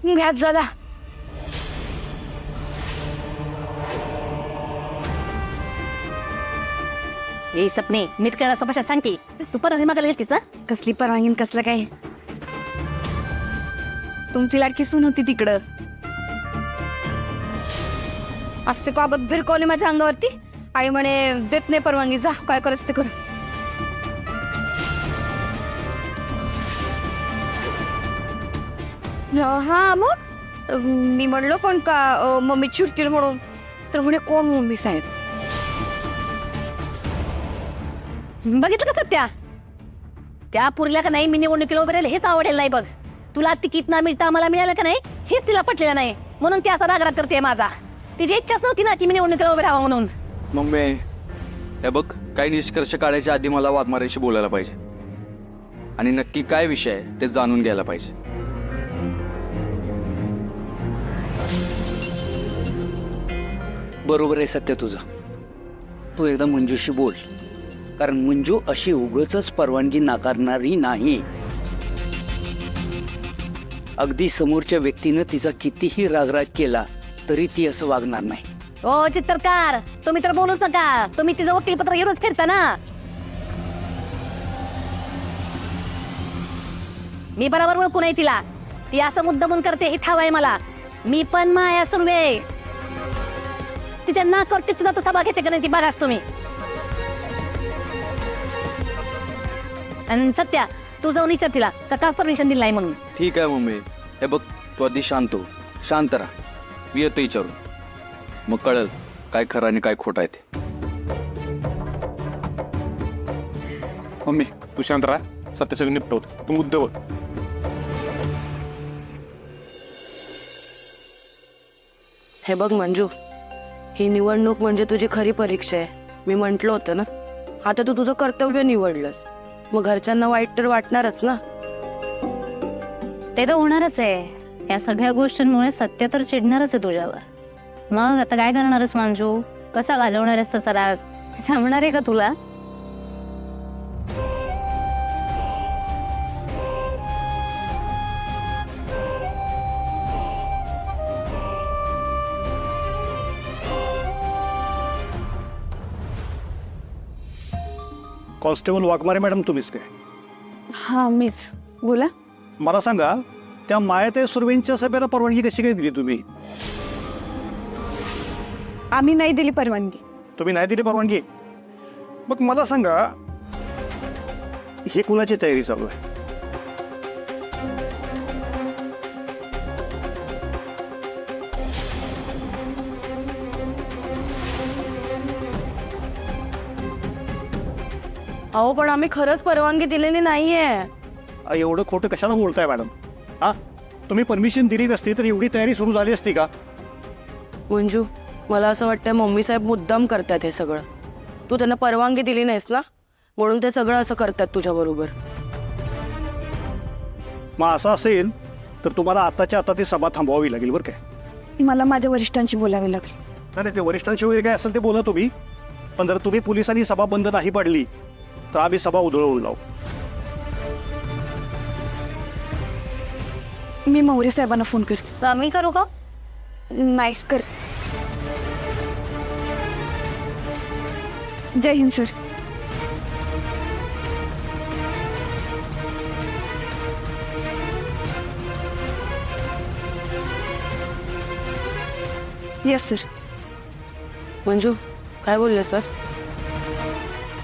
घ्यात झाला. ए सपने नीट करा समस्या सांगते. तू परवानगी मागायला गेलतीस ना? कसली परवानगी कसलं काय? तुमची लाडकी सून होती तिकडं. असते कागद भिरकवले माझ्या अंगावरती. आई म्हणे देत नाही परवानगी, जा काय करायचं ते कर. हा मग मी म्हणलो पण का मम्मी चिडतील म्हणून. तर म्हणे कोण मम्मी साहेब? बघितलं का सत्या? त्या पुरीला का नाही मी निवडणुकीला उभे राहिले हेच आवडेल नाही बघ. तुला तिकीट ना मिळता मला मिळालं का नाही हेच तिला पटलेलं नाही म्हणून ती असा रागराग करते माझा. तिची इच्छाच नव्हती ना की मी निवडणुकीला उभे राहावं म्हणून. मग मी हे बघ काही निष्कर्ष काढायच्या आधी मला वाघमारेशी बोलायला पाहिजे आणि नक्की काय विषय आहे ते जाणून घ्यायला पाहिजे. बरोबर आहे सत्य तुझं. तू एकदा मंजूशी बोल, कारण मंजू अशी उगाचच परवानगी नाकारणारी नाही. अगदी समोरच्या व्यक्तीनं तिचा कितीही रागराग केला तरी ती असं वागणार नाही. ओ चित्रकार तुम्ही तर बोलूच नका. तुम्ही तिचं वकीलपत्र घेऊनच फिरता ना. मी बरोबर ओळखू नाही तिला. ती असं मुद्दामून करते हे ठाव आहे मला. मी पण माया सुर्वे. तिच्या नाकावरती सुद्धा तसा भाग घेते का नाही ती बघाच तुम्ही. आणि सत्या तू जाऊन विचार तिला का परमिशन दिली नाही म्हणून. ठीक आहे मम्मी. हे बघ तू आधी शांत हो, शांत राहा. मी येतो विचारून मग कळेल काय खरं आणि काय खोटं आहे ते. मम्मी तू शांत राहा, सत्य सगळं निपटवत. तू मुद्द्यावर. हे बघ मंजू, ही निवडणूक म्हणजे तुझी खरी परीक्षा आहे. मी म्हटलं होतं ना, आता तू तुझं कर्तव्य निवडलंस, मग घरच्यांना वाईट तर वाटणारच ना. ते तर होणारच आहे. या सगळ्या गोष्टींमुळे सत्य तर चिडणारच आहे तुझ्यावर. मग आता काय करणारच मंजू? कसा घालवणार आहेस तसा राग? जमणार आहे का तुला? कॉन्स्टेबल वाघमारे मॅडम तुम्हीच काय? हा मीच. बोला. मला सांगा त्या मायाताई सुर्वेंच्या सभेला परवानगी कशी काय दिली तुम्ही? आम्ही नाही दिली परवानगी. तुम्ही नाही दिली परवानगी? मग मला सांगा ही कुणाची तयारी चालू आहे? अहो पण आम्ही खरंच परवानगी दिलेली नाहीये. एवढं खोटं कशाला बोलताय मॅडम? हा, तुम्ही परमिशन दिली नसती तर एवढी तयारी सुरू झाली असती का? मंजू, मला असं वाटतंय मम्मी साहेब मुद्दाम करतात हे सगळं. तू त्यांना परवानगी दिली नाहीस ना, म्हणून ते सगळं असं करतात तुझ्या बरोबर. मग असं असेल तर तुम्हाला आताच्या आता ती सभा थांबवावी लागेल बरं काय? मला माझ्या वरिष्ठांशी बोलावे लागेल. नाही ते वरिष्ठांशी वगैरे काय असेल ते बोला तुम्ही, पण जर तुम्ही पोलिसांनी सभा बंद नाही पडली तर आम्ही सभा उधळवून लावू. मी मौर्य साहेबांना फोन करते. मी करू का? नाईस करते. जय हिंद सर. Yes sir. मंजू काय बोलले सर?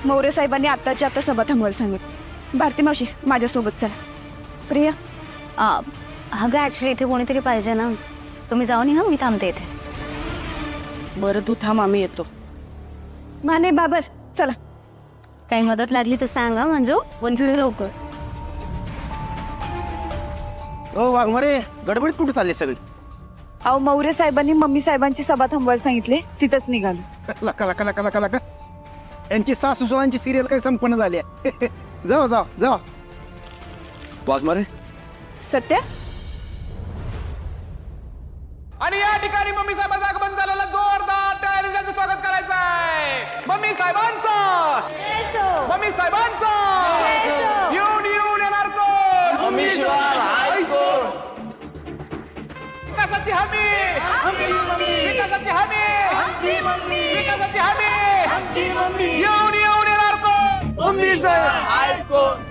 मौर्य साहेबांनी आत्ताच्या आता सभा थांबवायला सांगितलं. भारती मावशी माझ्यासोबत चला. प्रिया. अगं ऍक्च्युली इथे कोणीतरी पाहिजे ना. तुम्ही जाऊन या, मी थांबते इथे. बरं तू थांब, आम्ही येतो. माने बाबर चला. काही मदत लागली तर सांगा मंजू. मंजू ये लवकर. ओ वाघमारे, गडबडीत कुठे चालले सगळे? अहो मौर्य साहेबांनी मम्मी साहेबांची सभा थांबवायला सांगितले, तिथंच निघालो. लका लका लका लका लका यांची सासू सुनांची सिरियल काही संपन्न झाली आहे. जावा जावा जावा. वाघमारे सत्य. आणि या ठिकाणी मम्मी साहेबांचं आगमन झालेलं जोरदार टाळ्यांनी त्यांचं स्वागत करायचं आहे. मम्मी साहेबांचं, मम्मी साहेबांचं येऊन येऊन येणार तो. विकासाची हमी विकासाची हमी येऊन येऊन येणार कोण मम्मी साहेब आहेच कोण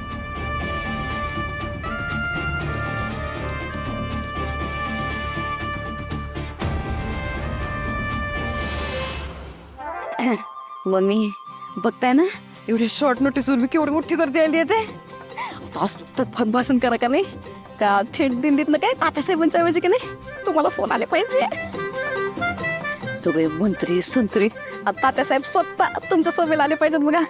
मम्मी बघताय ना एवढी शॉर्ट नोटीस मी केवढी मोठी तर द्यायला येते फन भाषण करा का नाही का थेट दिल्लीत ना काय तात्यासाहेबांच्या ऐवजी की नाही तुम्हाला फोन आले पाहिजे सगळे मंत्री संत्री तात्यासाहेब स्वतः तुमच्या सभेला आले पाहिजेत बघा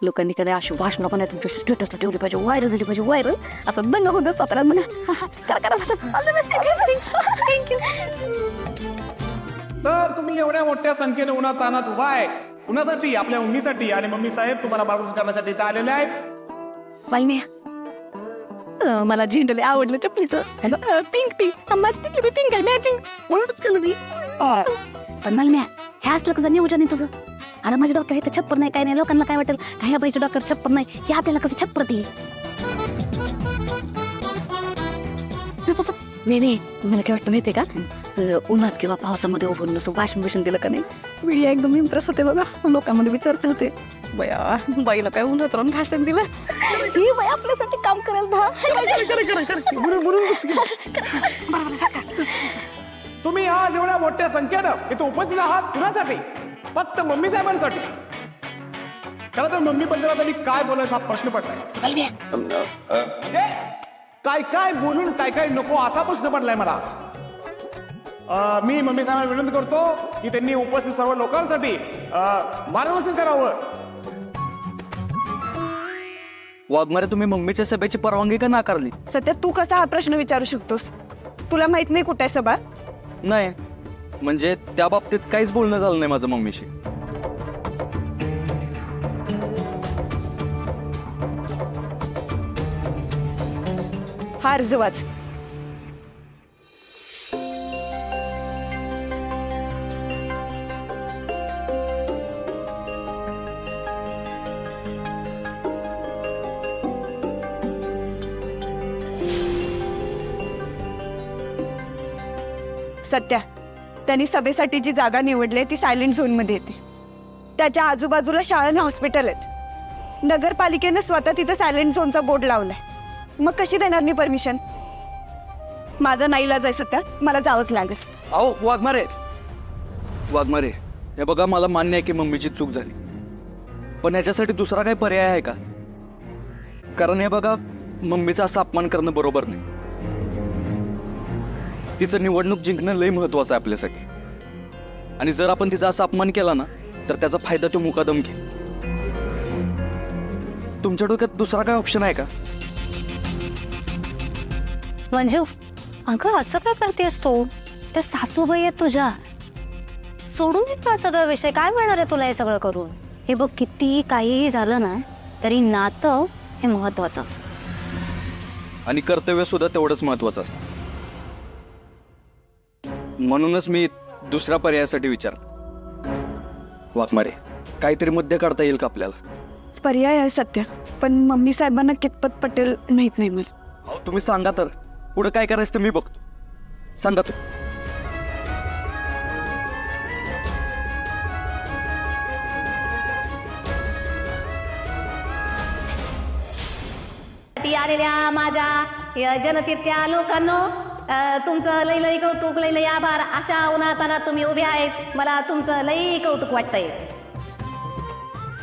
लोकांनी कधी अशी भाषणं पण तुमच्या स्टेटसला ठेवली पाहिजे व्हायरल झाली पाहिजे व्हायरल असं दंग होत साताऱ्यात बघा करा थँक्यू तर तुम्ही एवढ्या मोठ्या संख्येने उन्हात तानात उभा आहे कुणासाठी आपल्या उन्नीसाठी आणि मम्मी साहेब तुम्हाला मार्गदर्शन करण्यासाठी इथं आलेले आहेत मालम्या मला झेंडले आवडलं चपलीचं पिंक पिंक माझी तिथली पिंक आहे मॅचिंग म्हणूनच केलं मी पण मालम्या हे असलं कसं नियोजन आहे तुझं अरे माझ्या डॉक्टर हे तर छप्पर नाही काय नाही लोकांना काय वाटेल ह्या बाईचं डॉक्टर छप्पर नाही हे आपल्याला कसं छप्पर ती नाही मला काय वाटतं माहितीये का उन्हात किंवा पावसामध्ये उभं नसं भाषण दिलं का नाही मीडिया एकदम इम्प्रेस होते बघा लोकांमध्ये बी चर्चा होते बया बाईला काय उन्हात राहून भाषण दिलं ही बाई आपल्यासाठी काम करेल तुम्ही आज एवढ्या मोठ्या संख्येनं इथं उपस्थित आहात कुणासाठी फक्त मम्मी साहेबांसाठी खरं तर मम्मी बद्दल आता मी काय बोलायचा हा प्रश्न पडलाय काय काय बोलून काय काय नको असा प्रश्न पडलाय मला मी मम्मी साहेबांना विनंती करतो की त्यांनी उपस्थित सर्व लोकांसाठी मार्गदर्शन करावं वाघमारे तुम्ही मम्मीच्या सभेची परवानगी का नाकारली सध्या तू कसा हा प्रश्न विचारू शकतोस तुला माहित नाही कुठे आहे सभा नाही म्हणजे त्या बाबतीत काहीच बोलणं झालं नाही माझं मम्मीशी हा अर्ज वाच सत्या त्यांनी सभेसाठी जी जागा निवडली आहे ती सायलेंट झोन मध्ये येते त्याच्या आजूबाजूला शाळा आणि हॉस्पिटल आहेत नगरपालिकेने स्वतः तिथे सायलेंट झोनचा बोर्ड लावलाय मग कशी देणार मी परमिशन माझा नाईलाज आहे सत्या मला जावंच लागेल अहो वाघमारे वाघमारे हे बघा मला मान्य आहे की मम्मीची चूक झाली पण याच्यासाठी दुसरा काही पर्याय आहे का कारण हे बघा मम्मीचा असा अपमान करणं बरोबर नाही तिचं निवडणूक जिंकणं लय महत्वाचं आहे आपल्यासाठी आणि जर आपण तिचा असा अपमान केला ना तर त्याचा फायदा तो मुकादम घेईल तुमच्या डोक्यात दुसरा काय ऑप्शन आहे का मंजू अगं असं काय करतेस तू त्या सासूबाई आहेत तुझ्या सोडून देत ना सगळं विषय काय मिळणार आहे तुला हे सगळं करून हे बघ किती काहीही झालं ना तरी नातं हे महत्वाचं असतं आणि कर्तव्य सुद्धा तेवढंच महत्वाचं असतं म्हणूनच मी दुसऱ्या पर्यायासाठी विचार वाघमारे काहीतरी मध्य काढता येईल का आपल्याला पर्याय आहे सत्या पण मम्मी साहेबांना कितपत पटेल माहित नाही मला अहो तुम्ही सांगा तर पुढे काय करायचं ते मी बघतो सांगा तू ती आलेल्या माझ्या जनतेच्या लोकांनो तुमचं लई लई कौतुक लई लई आभार अशा उन्हाताना तुम्ही उभे आहेत मला तुमचं लई कौतुक वाटतंय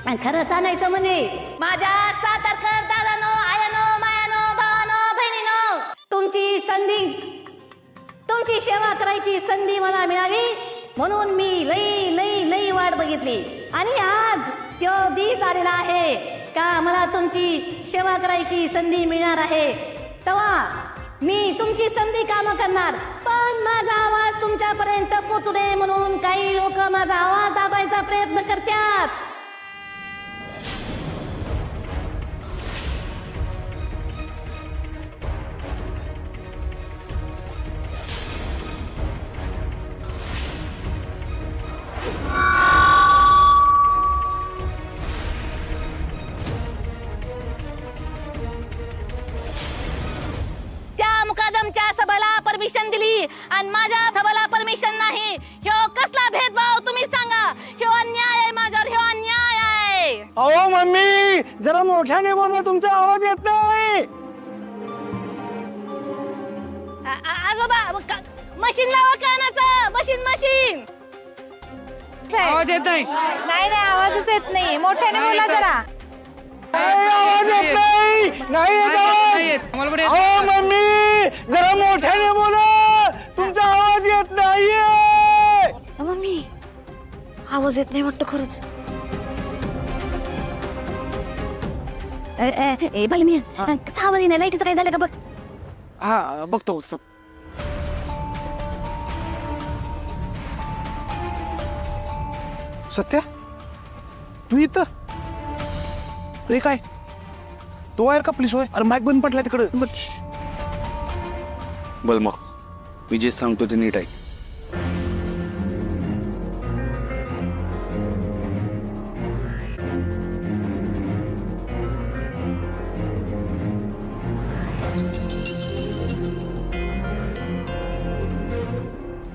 आणि खरं सांगायचं म्हणजे माझ्या सातारकर दादानो आयानो मायानो भावानो बहिणीनो तुमची संधी तुमची सेवा करायची संधी मला मिळावी म्हणून मी लई लई लई वाट बघितली आणि आज तो दिवस आलेला आहे का मला तुमची सेवा करायची संधी मिळणार आहे तेव्हा मी तुमची संधी कामं करणार पण माझा आवाज तुमच्यापर्यंत पोचू नये म्हणून काही लोक माझा आवाज दाबायचा प्रयत्न करतात मुकादमच्या सभेला परमिशन दिली आणि माझ्या सभेला परमिशन नाही मम्मी जरा मोठ्याने बोला, तुमचा आवाज येत नाही. आजोबा मशीन लावा कानाचं. मशीन आवाज येत नाही. नाही आवाजच येत नाही. मोठ्याने बोला जरा. आवाज येत नाही. नाही येत आवाज. अहो मम्मी जरा मोठ्याने बोला, तुमचा आवाज येत नाहीये. मम्मी आवाज येत नाही वाटतं खरंच. ए बाई मी कसा आवाज येणार? लाईटीचं काय झालं का बघ. हा बघतो. सत्या तू इथं? हे काय तो वायर का पोलीस होय? अरे माईक बंद पडला तिकडं. बल मग मी जे सांगतो ते नीट आहे.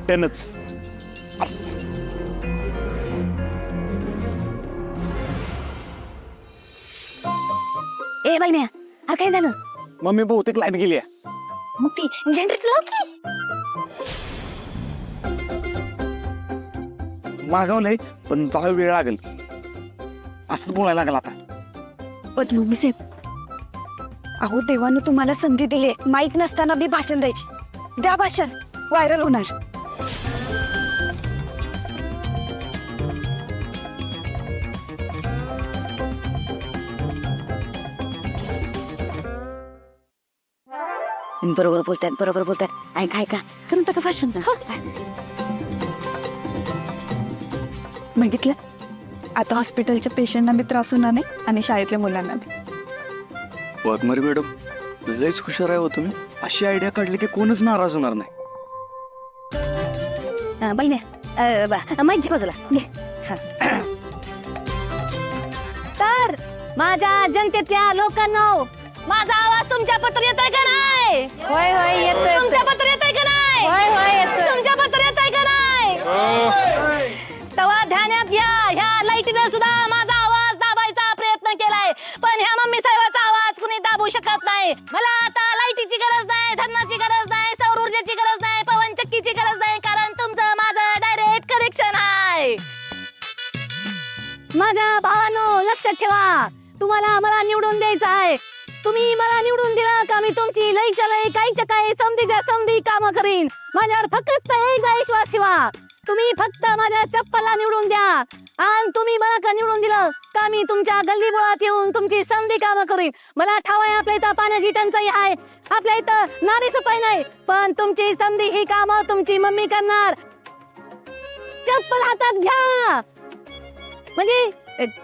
त्यानंच ए बाई म्या काय झालं? मम्मी बहुतेक लाईट गेली आहे. मग ती जनरेटर लाव की. मागवलंय पण जरा वेळ लागेल. असंच बोलायला लागेल आता. पण मम्मी साहेब, अहो देवानं तुम्हाला संधी दिली, माईक नसताना बी भाषण द्यायची. द्या भाषण, व्हायरल होणार. बरोबर बोलतात. ऐका करून टाका भाषण. बघितलं, आता हॉस्पिटलच्या पेशंटना बी त्रास होणार नाही आणि शाळेतल्या मुलांना बी. वाघमारे मॅडम लयच हुशार आहे हो तुम्ही. अशी आयडिया काढली की कोणच नाराज होणार नाही. बाई म्या माहिती बाजूला घे. तर माझ्या जनतेच्या लोकांनो, माझा आवाज तुमच्या पत्र येतोय का नाही? होय होय येतोय. तुमच्या पत्र येतोय का नाही? होय होय येतोय. तुमच्या पत्र येतोय का नाही? तेव्हा ध्यानात घ्या, ह्या लाईटीनं सुद्धा माझा आवाज दाबायचा प्रयत्न केलाय, पण ह्या मम्मी साहेबाचा आवाज कुणी दाबू शकत नाही. मला आता लाईटीची गरज नाही, धरणाची गरज नाही, सौर ऊर्जेची गरज नाही, पवनचक्कीची गरज नाही, कारण तुमचं माझं डायरेक्ट कनेक्शन आहे. माझ्या भावांनो लक्षात ठेवा, तुम्हाला मला निवडून द्यायचं आहे. तुम्ही मला निवडून दिला का मी तुमची लईच्या लई काहीच्या काही समधीच्या समधी कामं करीन. माझ्यावर फक्त एकदा विश्वास ठेवा. तुम्ही फक्त माझ्या चप्पलला निवडून द्या आणि तुम्ही मला का निवडून दिलं का मी तुमच्या गल्ली बोळात येऊन तुमची समधी कामं करीन. मला ठाव आहे आपल्या इथं पाण्याची टंचाई आहे, आपल्या इथं नाली सफाई नाही, पण तुमची समधी ही कामं तुमची मम्मी करणार. चप्पल हातात घ्या, म्हणजे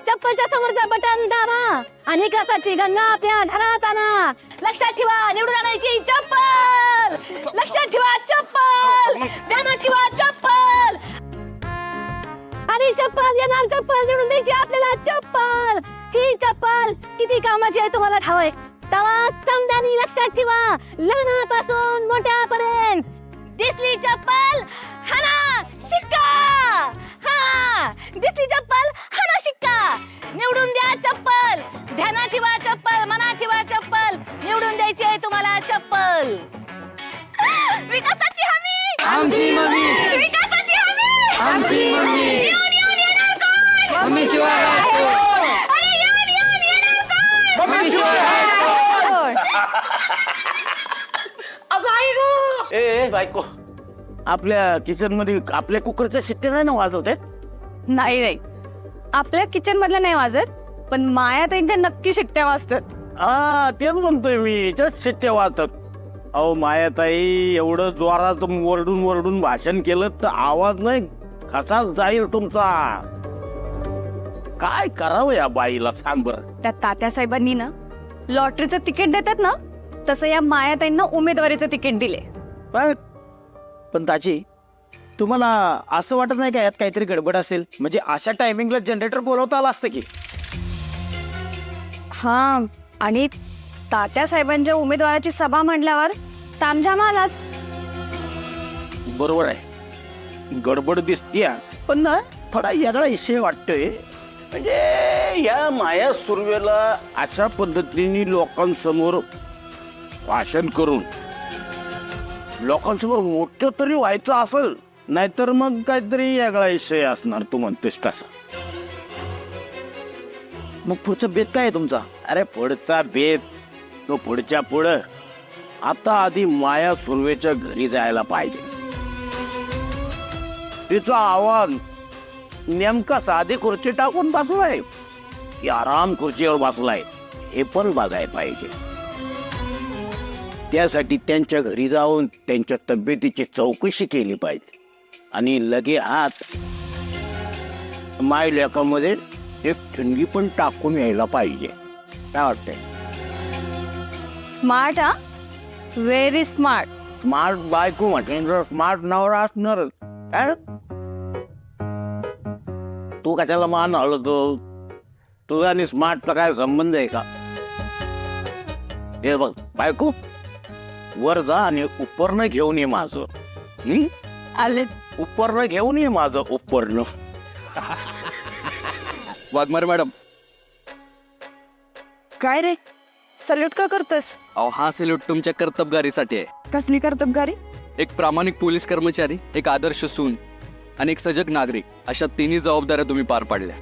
चप्पलच्या समोरचा बटन दाबा आणि कसाची गंगा आपल्या घरात आणा. लक्षात ठेवा, निवडून आणायची चप्पल. लक्षात ठेवा चप्पल, ध्यानात ठेवा चप्पल. आणि चप्पल येणार, चप्पल निवडून द्यायची आपल्याला चप्पल. ही चप्पल किती कामाची आहे तुम्हाला ठाव आहे. तेव्हा समजानी लक्षात ठेवा, लहानापासून मोठ्यापर्यंत. दिसली चप्पल हाना शिक्का. हा दिसली चप्पल हाना शिक्का. निवडून द्या चप्पल. ध्यानात ठेवा चप्पल, मनात ठेवा चप्पल. निवडून द्यायची आहे तुम्हाला चप्पल. विकासाची हमी आमची मम्मी. विकासाची हमी आमची मम्मी. येऊन येणार कोण? मम्मी शिवाय अरे येऊन येणार कोण? मम्मी शिवाय ए बायको, आपल्या किचन मध्ये आपल्या कुकरच्या शिट्ट्या नाही ना वाजवतात? नाही, आपल्या किचन मधल्या नाही वाजत, पण माया त्यांच्या नक्की शिट्ट्या वाजतात. हा तेच म्हणतोय मी, त्याच शिट्ट्या वाजतात. अहो मायाताई, एवढं जोरात वरडून वरडून भाषण केलं तर आवाज नाही कसा जाईल तुमचा. काय करावं या बाईला सांग बरं. त्या तात्यासाहेबांनी ना लॉटरीचं तिकीट देतात ना, तसं या मायाताईंना उमेदवारीचं तिकीट दिले. पण ताची, तुम्हाला असं वाटत नाही का यात काहीतरी गडबड असेल? म्हणजे अशा टायमिंगला जनरेटर बोलवता आलं असतं की. हा, आणि तात्यासाहेबांच्या उमेदवाराची सभा म्हणल्यावर तामझाम आलाच. बरोबर आहे, गडबड दिसतीय, पण ना थोडा वेगळा विषय वाटतोय. म्हणजे या माया सुर्वेला अशा पद्धतीने लोकांसमोर भाषण करून लोकांसमोर मोठं तरी व्हायचं असेल, नाहीतर मग काहीतरी वेगळा विषय असणार. तू म्हणतेस तसा. मग पुढचा बेत काय आहे तुमचा? अरे पुढचा बेत तो पुढच्या पुढं. आता आधी माया सुर्वेच्या घरी जायला पाहिजे. तिचा आवाज नेमका साधी खुर्ची टाकून बसलाय की आराम खुर्चीवर बसलाय हे पण बघायला पाहिजे. त्यासाठी त्यांच्या घरी जाऊन त्यांच्या तब्येतीची चौकशी केली पाहिजे आणि लगे आत माय लेकामध्ये एक ठिणगी पण टाकून यायला पाहिजे. काय वाटतंय? स्मार्ट हा, व्हेरी स्मार्ट. स्मार्ट बायको म्हटल्यानंतर स्मार्ट नवरा असणारच. काय? तू कशाला मान हळतो? तुझा आणि स्मार्टचा काय संबंध आहे का? हे बघ बायको, वर जा आणि उपरनं घेऊन ये माझं. आले. उपरनं घेऊन ये माझं उपरनं. वाघमारे मॅडम, काय रे सल्यूट का करतोस? अहो हा सल्यूट तुमच्या कर्तबगारीसाठी आहे. कसली कर्तबगारी? एक प्रामाणिक पोलीस कर्मचारी, एक आदर्श सून आणि एक सजग नागरिक, अशा तिन्ही जबाबदाऱ्या तुम्ही पार पाडल्या.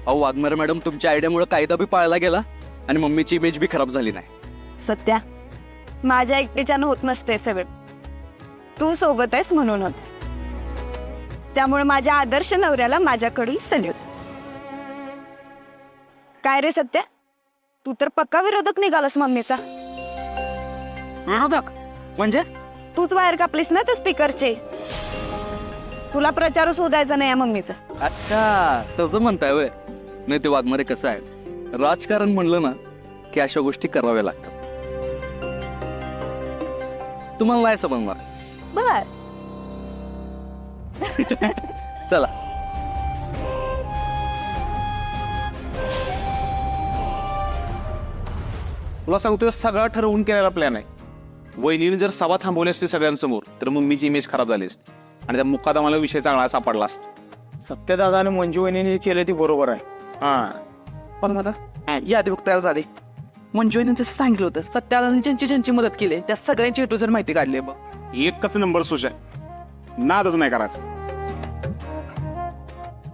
अहो वाघमारे मॅडम, तुमच्या आयडियामुळे कायदा बी पाळला गेला आणि मम्मीची इमेज बी खराब झाली नाही. सत्या, माझ्या एकटीच्यानं होत नसते सगळं. तू सोबत आहेस म्हणून होत. त्यामुळे माझ्या आदर्श नवऱ्याला माझ्याकडून सल्यूट. काय रे सत्या, तू तर पक्का विरोधक निघालास मम्मीचा. विरोधक म्हणजे? तूच वायर कापलीस ना त्या स्पीकरचे. तुला प्रचारच होऊ द्यायचा नाही या मम्मीचा. अच्छा, तसं म्हणताय वय. नाही ते वाघमारे कसं आहे, राजकारण म्हणलं ना की अशा गोष्टी कराव्या लागतात. तुम्हाला नाही समजणार. बर. चला. तुला सांगतोय सगळा ठरवून केलेला प्लॅन आहे. वहिनीने जर सभा थांबवली असती सगळ्यांसमोर तर मम्मीची इमेज खराब झाली असती आणि त्या मुकादमाला विषय चांगला सापडला असता. सत्यदादा आणि मंजू वहिनीने जे केलं ते बरोबर आहे. हा, पण आता यादी बघ तयार झाली. मंजू वहिनीचं सांगितलं होतं, सत्यादादांनी ज्यांची मदत केली त्या सगळ्यांची A to Z माहिती काढली. बघ एकच नंबर सुशा, नादच नाही करायचं.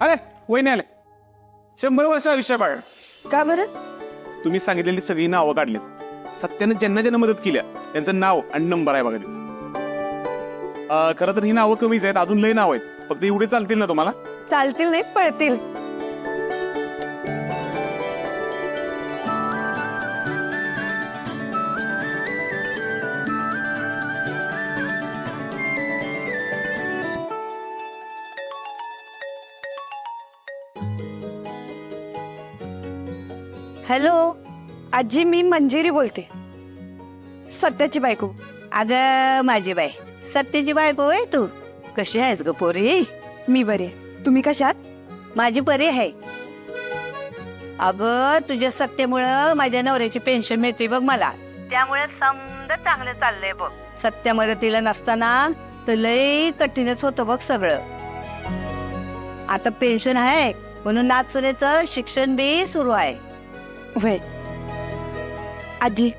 अरे वहिनी आले. 100 वर्षाचा विषय बघा. का बरं? तुम्ही सांगितलेली सगळी नावं काढली. सत्याने ज्यांना मदत केल्या त्यांचं नाव आणि नंबर आहे बघा ते. खरं तर ही नावं कमीच आहेत, अजून लई नाव आहेत. फक्त एवढे चालतील ना तुम्हाला? चालतील नाही, पळतील. हॅलो आजी, मी मंजिरी बोलते, सत्याची बायको. अगं माझी बाई, सत्याची बायको आहे तू. कशी आहेस ग पोरी? मी बरे. तुम्ही कशात? माझी परी आहे. अगं तुझ्या सत्तेमुळं माझ्या नवऱ्याची पेन्शन मिळते बघ मला. त्यामुळे समजा चांगलं चाललंय बघ. सत्या मदतीला नसताना तर लय कठीणच होतं बघ सगळं. आता पेन्शन आहे म्हणून नाचुनेचं शिक्षण बी सुरू आहे. होय आजी,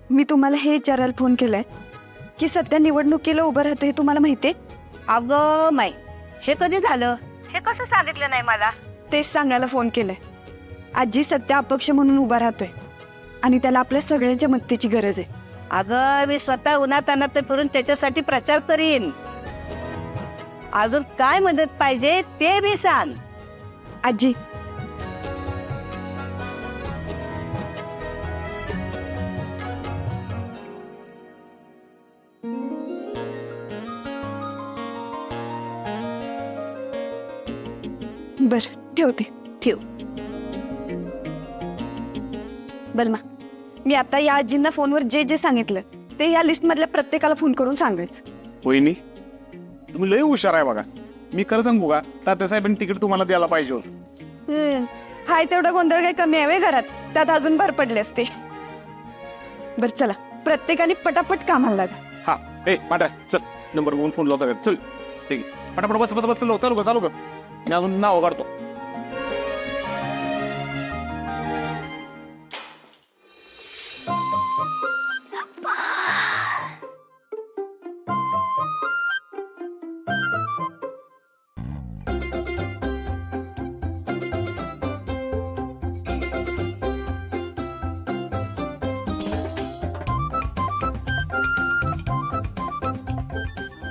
मी तुम्हाला हे विचारायला फोन केलाय की सत्या निवडणुकीला उभं राहतं हे तुम्हाला माहितीये? अगं माई, हे कधी झालं? हे कसं सांगितलं नाही मला? तेच सांगायला फोन केलाय. आजी, सत्या अपक्ष म्हणून उभा राहतोय आणि त्याला आपल्या सगळ्यांच्या मदतीची गरज आहे. अगं मी स्वतः उन्हात अनात फिरून त्याच्यासाठी प्रचार करीन. अजून काय मदत पाहिजे ते बी सांग. आजी, बर ठेवते. ठेव. बलमा, मी आता या आजींना फोनवर जे जे सांगितलं ते या लिस्ट मधल्या प्रत्येकाला फोन करून सांगायचं. वहिनी तुम्ही लय हुशार आहे बघा. मी खरं सांगू का, तात्यासाहेबांनी तिकीट तुम्हाला द्यायला पाहिजे होतं. हाय तेवढा गोंधळ काही कमी आहे घरात, त्यात अजून भर पडले असते. बर चला, प्रत्येकाने पटापट कामाला लागा. हा ए पांढरा चल, नंबर बघून फोन लावता चल. ठीक आहे, पटापट बस बस बस, चालू चालू कर. मी अजून नाव काढतो.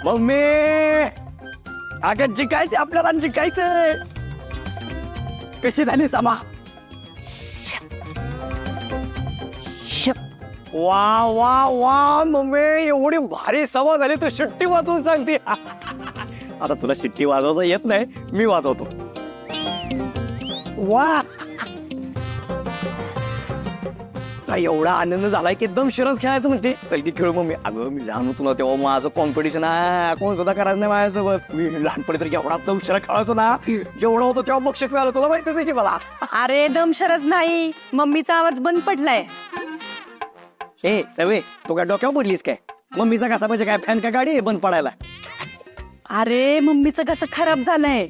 मम्मी अगं जिंकायचे आपल्याला जिंकायचंय. कशी झाली सभा? वा वा वा मम्मी एवढी भारी सभा झाली तू शिट्टी वाजवून सांगते. आता तुला शिट्टी वाजवता येत नाही, मी वाजवतो. वा एवढा आनंद झालाय की एकदम शिरस खेळायचं म्हणते. चल की खेळू मम्मी. अगं मी लहान होतो ना तेव्हा माझं कॉम्पिटिशन आहे, कोण सुद्धा करायचं नाही माझ्यासोबत. मी लहानपणी तर एवढा दम शिरा खेळायचो ना, जेवढं होतं तेव्हा बक्षीस मिळालं. तुला माहितीच आहे की मला. अरे दमशरच नाही, मम्मीचा आवाज बंद पडलाय. ए सवे तू काय डोक्यावर पडलीस काय? मम्मीचा कसा म्हणजे काय फॅन का गाडी आहे बंद पडायला? अरे मम्मीचं कसं खराब झालंय.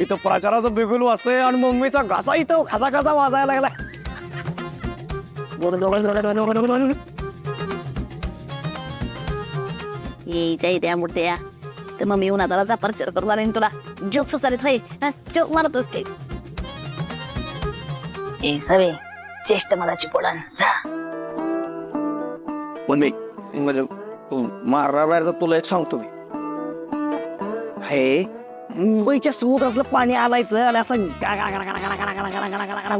इथं प्रचाराचं बिगुल वाजतोय आणि मम्मीचा घासा इथं खासा खासा वाजायला लागला. यायच्या इथे मूर्त्या तर मग मी येऊन आता प्रचार करू आणि तुला जोक सुसारीत होई जोक मारत असते. ए सवे चेष्ट मलाची पोळान जा. मम्मी म्हणजे तू मारणार तुला एक सांगतो मी. हे मुंबईच्या समुद्रातलं पाणी आलायचं आणि असं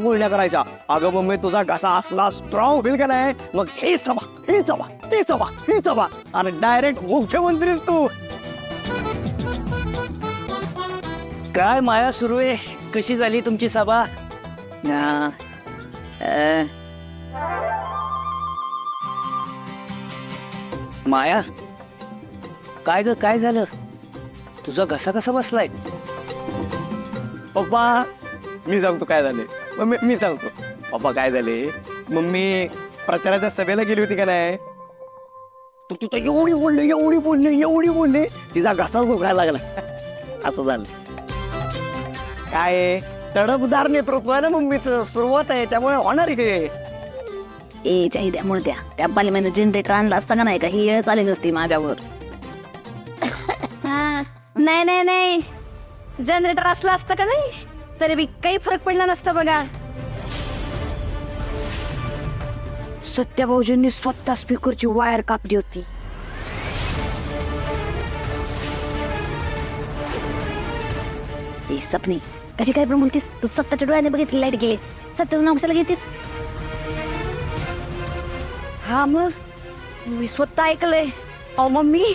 गुळण्या करायच्या. अगं मम्मी तुझा घसा असला स्ट्रॉंग होईल का नाही, मग हे सभा हे सभा ते सभा हे सभा आणि डायरेक्ट मुख्यमंत्रीच तू. काय माया सुरू आहे? कशी झाली तुमची सभा? माया काय ग काय झालं? तुझा घसा कसा बसलाय? पप्पा मी सांगतो काय झाले. मी सांगतो पप्पा काय झाले. मम्मी प्रचाराच्या सभेला गेली होती का नाही, तू तिथं एवढी बोलले तिचा घसा घोगायला लागला. असं झालं. काय तडफदार नेतृत्व आहे ना मम्मीचं, सुरुवात आहे त्यामुळे होणार आहे. ए चाहिद्या मूर्त्या त्या पालिमेनं जनरेटर आणला असता का नाही का ही वेळ चाली नसती माझ्यावर. नाही नाही नाही, जनरेटर असलं असतं का नाही तरी बी काही फरक पडला नसता बघा. सत्या भाऊजींनी स्वतः स्पीकरची वायर कापली होती. ए सपनी कशी काय पण बोलतीस तू? स्वतःच्या डोळ्याने बघितली लाईट गेली, सत्याचं नाव कशाला घेतीस? हा मग मी स्वतः ऐकलंय. अहो मम्मी